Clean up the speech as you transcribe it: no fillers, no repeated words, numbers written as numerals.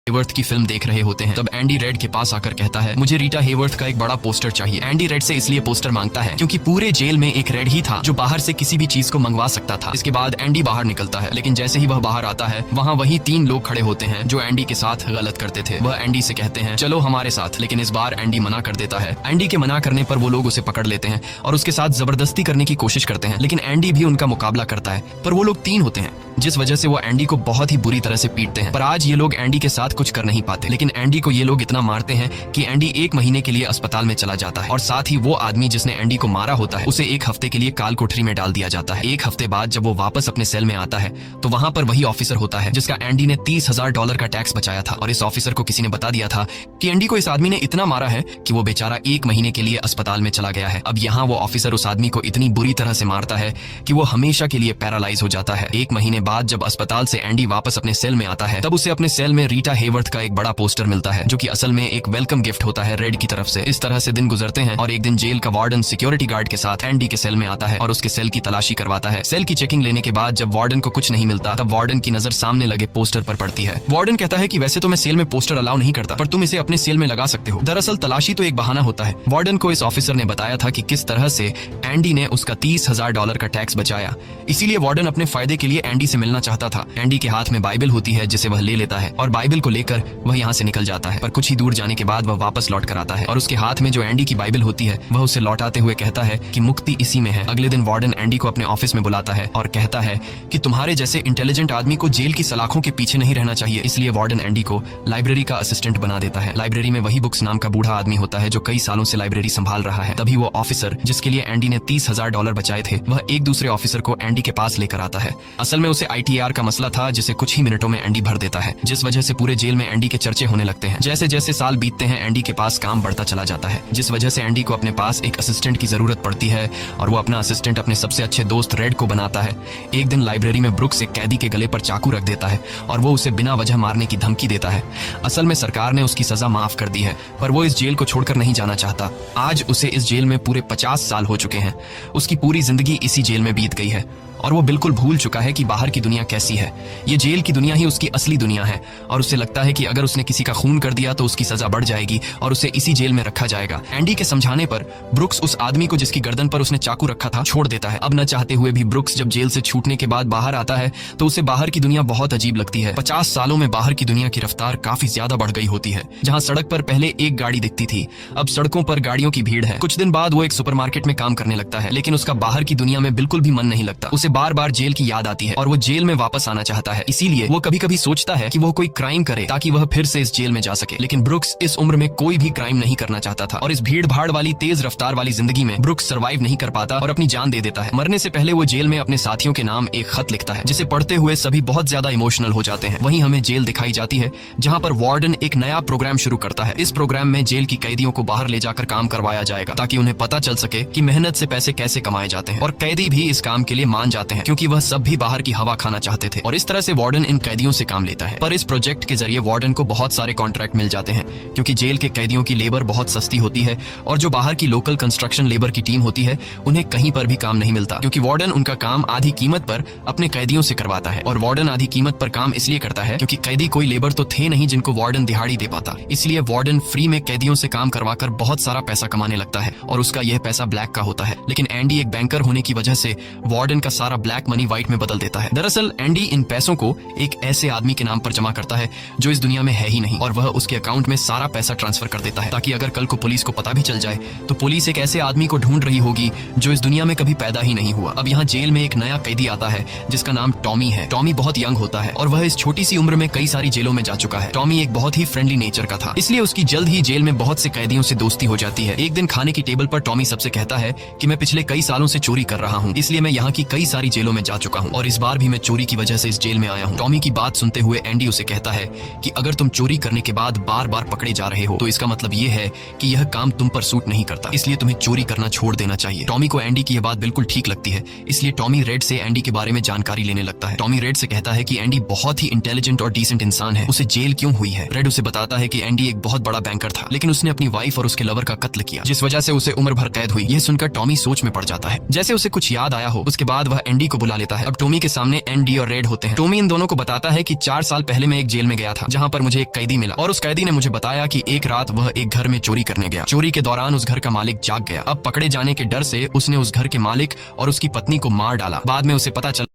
Hayworth की film देख रहे होते हैं। तब एंडी रेड के पास आकर कहता है, मुझे रीटा हेवर्थ का एक बड़ा पोस्टर चाहिए। एंडी रेड से इसलिए पोस्टर मांगता है क्योंकि पूरे जेल में एक रेड ही था जो बाहर से किसी भी चीज को मंगवा सकता था। इसके बाद एंडी बाहर निकलता है, लेकिन जैसे ही वह बाहर आता है वहाँ वही 3 लोग खड़े होते हैं जो एंडी के साथ गलत करते थे। वह एंडी से कहते हैं, चलो हमारे साथ, लेकिन इस बार एंडी मना कर देता है। एंडी के मना करने पर वो लोग उसे पकड़ लेते हैं और उसके साथ जबरदस्ती करने की कोशिश करते हैं, लेकिन एंडी भी उनका मुकाबला करता है। पर वो लोग 3 होते हैं, जिस वजह से वो एंडी को बहुत ही बुरी तरह से पीटते हैं। पर आज ये लोग एंडी के साथ कुछ कर नहीं पाते, लेकिन एंडी को ये लोग इतना मारते हैं कि एंडी 1 महीने के लिए अस्पताल में चला जाता है। और साथ ही वो आदमी जिसने एंडी को मारा होता है उसे 1 हफ्ते के लिए काल कोठरी में डाल दिया जाता है। 1 हफ्ते बाद जब वो वापस अपने सेल में आता है तो वहाँ पर वही ऑफिसर होता है जिसका एंडी ने $30,000 का टैक्स बचाया था। और इस ऑफिसर को किसी ने बता दिया था कि एंडी को इस आदमी ने इतना मारा है कि वो बेचारा 1 महीने के लिए अस्पताल में चला गया है। अब यहाँ वो ऑफिसर उस आदमी को इतनी बुरी तरह से मारता है कि वो हमेशा के लिए पैरालाइज हो जाता है। 1 महीने बाद जब अस्पताल से एंडी वापस अपने सेल में आता है तब उसे अपने सेल में रीटा हेवर्थ का एक बड़ा पोस्टर मिलता है, जो कि असल में एक वेलकम गिफ्ट होता है रेड की तरफ से। इस तरह से दिन गुजरते हैं और एक दिन जेल का वार्डन सिक्योरिटी गार्ड के साथ एंडी के सेल में आता है और उसके सेल की तलाशी करवाता है। सेल की चेकिंग लेने के बाद जब वार्डन को कुछ नहीं मिलता तब वार्डन की नजर सामने लगे पोस्टर पर पड़ती है। वार्डन कहता है कि वैसे तो मैं सेल में पोस्टर अलाउ नहीं करता, पर तुम इसे अपने सेल में लगा सकते हो। दरअसल तलाशी तो एक बहाना होता है। वार्डन को इस ऑफिसर ने बताया था कि किस तरह से एंडी ने उसका $30,000 का टैक्स बचाया, इसीलिए वार्डन अपने फायदे के लिए एंडी से मिलना चाहता था। एंडी के हाथ में बाइबल होती है जिसे वह ले लेता है और बाइबल को लेकर वह यहाँ से निकल जाता है। पर कुछ ही दूर जाने के बाद वह वापस लौट कर आता है और उसके हाथ में जो एंडी की बाइबल होती है वह उसे लौटाते हुए कहता है कि मुक्ति इसी में है। अगले दिन वार्डन एंडी को अपने ऑफिस में बुलाता है और कहता है कि तुम्हारे जैसे इंटेलिजेंट आदमी को जेल की सलाखों के पीछे नहीं रहना चाहिए। इसलिए वार्डन एंडी को लाइब्रेरी का असिस्टेंट बना देता है। लाइब्रेरी में वही बुक्स नाम का बूढ़ा आदमी होता है जो कई सालों से लाइब्रेरी संभाल रहा है। तभी वो ऑफिसर जिसके लिए एंडी ने $30,000 बचाए थे वह एक दूसरे ऑफिसर को एंडी के पास लेकर आता है। असल में उसे ITR का मसला था जिसे कुछ ही मिनटों में एंडी भर देता है, जिस वजह से पूरे जेल में एंडी के चर्चे होने लगते हैं। जैसे जैसे साल बीतते हैं एंडी के पास काम बढ़ता चला जाता है, जिस वजह से एंडी को अपने पास एक असिस्टेंट की जरूरत पड़ती है और वो अपना असिस्टेंट अपने सबसे अच्छे दोस्त रेड को बनाता है। एक दिन लाइब्रेरी में ब्रुक्स एक कैदी के गले पर चाकू रख देता है और वो उसे बिना वजह मारने की धमकी देता है। असल में सरकार ने उसकी सजा माफ कर दी है, पर वो इस जेल को छोड़कर नहीं जाना चाहता। आज उसे इस जेल में पूरे 50 साल हो चुके हैं। उसकी पूरी जिंदगी इसी जेल में बीत गई है और वो बिल्कुल भूल चुका है कि बाहर की दुनिया कैसी है। ये जेल की दुनिया ही उसकी असली दुनिया है और उसे लगता है कि अगर उसने किसी का खून कर दिया तो उसकी सजा बढ़ जाएगी और उसे इसी जेल में रखा जाएगा। एंडी के समझाने पर ब्रुक्स उस आदमी को जिसकी गर्दन पर उसने चाकू रखा था छोड़ देता है। अब न चाहते हुए भी ब्रुक्स जब जेल से छूटने के बाद बाहर आता है तो उसे बाहर की दुनिया बहुत अजीब लगती है। 50 सालों में बाहर की दुनिया की रफ्तार काफी ज्यादा बढ़ गई होती है। जहाँ सड़क पर पहले एक गाड़ी दिखती थी, अब सड़कों पर गाड़ियों की भीड़ है। कुछ दिन बाद वो एक सुपरमार्केट में काम करने लगता है, लेकिन उसका बाहर की दुनिया में बिल्कुल भी मन नहीं लगता। उसे बार बार जेल की याद आती है और वो जेल में वापस आना चाहता है। इसीलिए वो कभी कभी सोचता है कि वो कोई क्राइम करे ताकि वह फिर से इस जेल में जा सके। लेकिन ब्रुक्स इस उम्र में कोई भी क्राइम नहीं करना चाहता था और इस भीड़ भाड़ वाली तेज रफ्तार वाली जिंदगी में ब्रुक्स सर्वाइव नहीं कर पाता और अपनी जान दे देता है। मरने से पहले वो जेल में अपने साथियों के नाम एक खत लिखता है जिसे पढ़ते हुए सभी बहुत ज्यादा इमोशनल हो जाते हैं। वहीं हमें जेल दिखाई जाती है जहाँ पर वार्डन एक नया प्रोग्राम शुरू करता है। इस प्रोग्राम में जेल की कैदियों को बाहर ले जाकर काम करवाया जाएगा ताकि उन्हें पता चल सके कि मेहनत से पैसे कैसे कमाए जाते हैं। और कैदी भी इस काम के लिए मान जाते हैं क्योंकि वह सब भी बाहर की हवा खाना चाहते थे और इस तरह से वार्डन इन कैदियों से काम लेता है। पर इस प्रोजेक्ट के जरिए वार्डन को बहुत सारे कॉन्ट्रैक्ट मिल जाते हैं क्योंकि जेल के कैदियों की लेबर बहुत सस्ती होती है और जो बाहर की लोकल कंस्ट्रक्शन लेबर की टीम होती है उन्हें कहीं पर भी काम नहीं मिलता क्योंकि वार्डन उनका काम आधी कीमत पर अपने कैदियों से करवाता है। और वार्डन आधी कीमत पर काम इसलिए करता है क्योंकि कैदी कोई लेबर तो थे नहीं जिनको वार्डन दिहाड़ी दे पाता। इसलिए वार्डन फ्री में कैदियों से काम करवाकर बहुत सारा पैसा कमाने लगता है और उसका यह पैसा ब्लैक का होता है। लेकिन एंडी एक बैंकर होने की वजह से वार्डन का सारा ब्लैक मनी व्हाइट में बदल देता है। दरअसल एंडी इन पैसों को एक ऐसे आदमी के नाम पर जमा करता है जो इस दुनिया में है ही नहीं और वह उसके अकाउंट में सारा पैसा ट्रांसफर कर देता है ताकि अगर कल को पुलिस को पता भी चल जाए तो पुलिस एक ऐसे आदमी को ढूंढ रही होगी जो इस दुनिया में कभी पैदा ही नहीं हुआ। अब यहाँ जेल में एक नया कैदी आता है जिसका नाम टॉमी है। टॉमी बहुत यंग होता है और वह इस छोटी सी उम्र में कई सारी जेलों में जा चुका है। टॉमी एक बहुत ही फ्रेंडली नेचर का था, इसलिए उसकी जल्द ही जेल में बहुत से कैदियों से दोस्ती हो जाती है। एक दिन खाने की टेबल पर टॉमी सबसे कहता है कि मैं पिछले कई सालों से चोरी कर रहा हूँ, इसलिए मैं यहाँ की कई सारी जेलों में जा चुका हूँ और इस बार भी मैं चोरी की वजह से इस जेल में आया हूँ। टॉमी की बात सुनते हुए एंडी उसे कहता है कि अगर तुम चोरी करने के बाद बार बार पकड़े जा रहे हो तो इसका मतलब ये है कि यह काम तुम पर सूट नहीं करता, इसलिए तुम्हें चोरी करना छोड़ देना चाहिए। टॉमी को एंडी की यह बात बिल्कुल ठीक लगती है, इसलिए टॉमी रेड से एंडी के बारे में जानकारी लेने लगता है। टॉमी रेड से कहता है कि एंडी बहुत ही इंटेलिजेंट और डिसेंट इंसान है, उसे जेल क्यों हुई है। रेड उसे बताता है कि एंडी एक बहुत बड़ा बैंकर था लेकिन उसने अपनी वाइफ और उसके लवर का कत्ल किया जिस वजह से उसे उम्र भर कैद हुई। यह सुनकर टॉमी सोच में पड़ जाता है, जैसे उसे कुछ याद आया हो। उसके बाद वह एंडी को बुला लेता है। अब टोमी के सामने एंडी और रेड होते हैं। टोमी इन दोनों को बताता है कि 4 साल पहले मैं एक जेल में गया था जहाँ पर मुझे एक कैदी मिला और उस कैदी ने मुझे बताया कि एक रात वह एक घर में चोरी करने गया। चोरी के दौरान उस घर का मालिक जाग गया। अब पकड़े जाने के डर से उसने उस घर के मालिक और उसकी पत्नी को मार डाला। बाद में उसे पता चला